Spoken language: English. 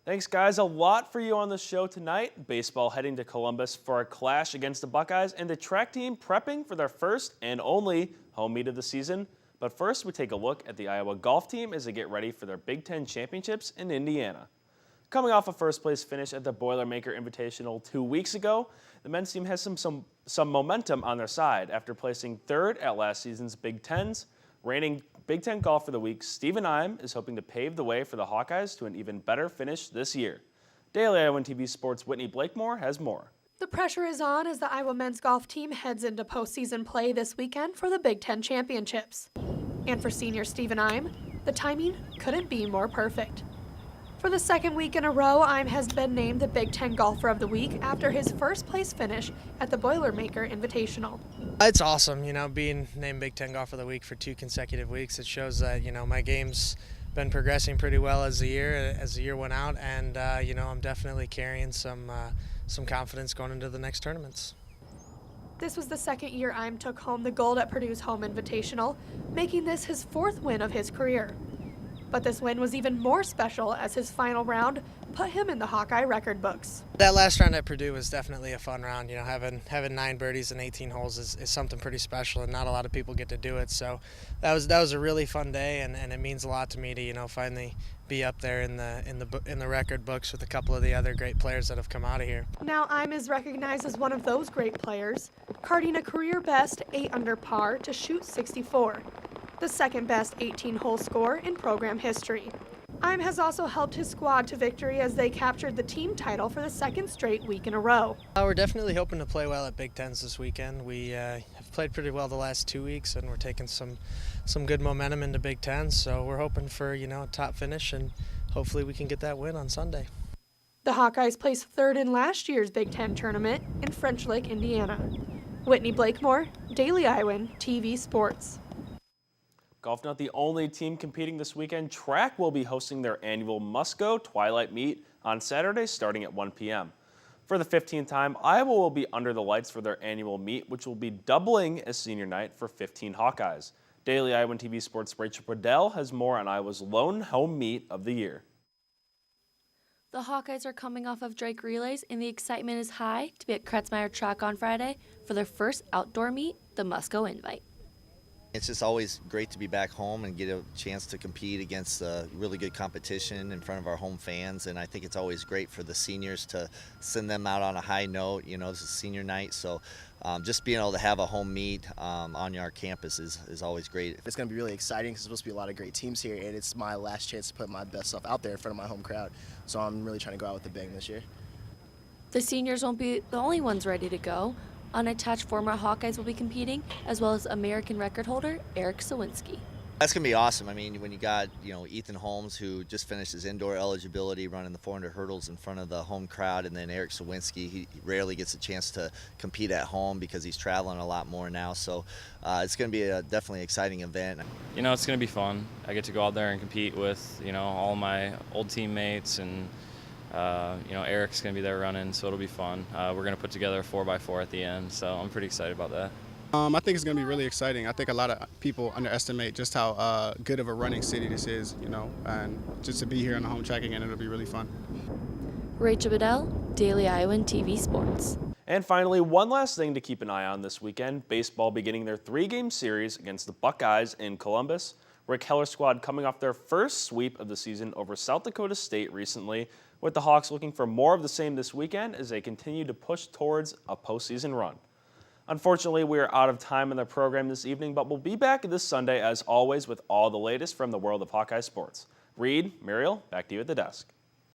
Thanks, guys. A lot for you on the show tonight. Baseball heading to Columbus for a clash against the Buckeyes, and the track team prepping for their first and only home meet of the season. But first, we take a look at the Iowa golf team as they get ready for their Big Ten championships in Indiana. Coming off a first-place finish at the Boilermaker Invitational 2 weeks ago, the men's team has some momentum on their side after placing third at last season's Big Tens. Reigning Big Ten Golfer of the Week, Stephen Iowan, is hoping to pave the way for the Hawkeyes to an even better finish this year. Daily Iowan TV Sports' Whitney Blakemore has more. The pressure is on as the Iowa men's golf team heads into postseason play this weekend for the Big Ten championships. And for senior Stephen Iowan, the timing couldn't be more perfect. For the second week in a row, Iowan has been named the Big Ten Golfer of the Week after his first-place finish at the Boilermaker Invitational. It's awesome, being named Big Ten Golfer of the Week for 2 consecutive weeks. It shows that, my game's been progressing pretty well as the year went out, and, I'm definitely carrying some confidence going into the next tournaments. This was the second year Iowan took home the gold at Purdue's home invitational, making this his 4th win of his career. But this win was even more special as his final round put him in the Hawkeye record books. That last round at Purdue was definitely a fun round. Having 9 birdies in 18 holes is something pretty special, and not a lot of people get to do it. So that was a really fun day, and it means a lot to me to finally be up there in the record books with a couple of the other great players that have come out of here. Now Iowan is recognized as one of those great players, carding a career best 8 under par to shoot 64. The second best 18-hole score in program history. Iowan has also helped his squad to victory as they captured the team title for the 2nd straight week in a row. We're definitely hoping to play well at Big Tens this weekend. We have played pretty well the last 2 weeks, and we're taking some good momentum into Big Tens, so we're hoping for a top finish, and hopefully we can get that win on Sunday. The Hawkeyes placed 3rd in last year's Big Ten tournament in French Lick, Indiana. Whitney Blakemore, Daily Iowan TV Sports. Golf not the only team competing this weekend. Track will be hosting their annual Must-Go Twilight Meet on Saturday starting at 1 p.m. For the 15th time, Iowa will be under the lights for their annual meet, which will be doubling as senior night for 15 Hawkeyes. Daily Iowan TV Sports' Rachel Burdell has more on Iowa's lone home meet of the year. The Hawkeyes are coming off of Drake Relays, and the excitement is high to be at Kretzmeyer Track on Friday for their first outdoor meet, the Must-Go Invite. It's just always great to be back home and get a chance to compete against really good competition in front of our home fans, and I think it's always great for the seniors to send them out on a high note. This is senior night, so just being able to have a home meet on our campus is always great. It's going to be really exciting because there's supposed to be a lot of great teams here, and it's my last chance to put my best stuff out there in front of my home crowd, so I'm really trying to go out with a bang this year. The seniors won't be the only ones ready to go. Unattached former Hawkeyes will be competing, as well as American record holder Eric Sawinski. That's going to be awesome. I mean, when you got, Ethan Holmes, who just finished his indoor eligibility running the 400 hurdles in front of the home crowd, and then Eric Sawinski, he rarely gets a chance to compete at home because he's traveling a lot more now. So it's going to be a definitely exciting event. It's going to be fun. I get to go out there and compete with, all my old teammates, and Eric's going to be there running, so it'll be fun. We're going to put together a 4x4 at the end, so I'm pretty excited about that. I think it's going to be really exciting. I think a lot of people underestimate just how good of a running city this is, and just to be here on the home track again, it'll be really fun. Rachel Bedell, Daily Iowan TV Sports. And finally, one last thing to keep an eye on this weekend. Baseball beginning their 3-game series against the Buckeyes in Columbus. Rick Heller's squad coming off their first sweep of the season over South Dakota State recently, with the Hawks looking for more of the same this weekend as they continue to push towards a postseason run. Unfortunately, we are out of time in the program this evening, but we'll be back this Sunday as always with all the latest from the world of Hawkeye sports. Reed, Muriel, back to you at the desk.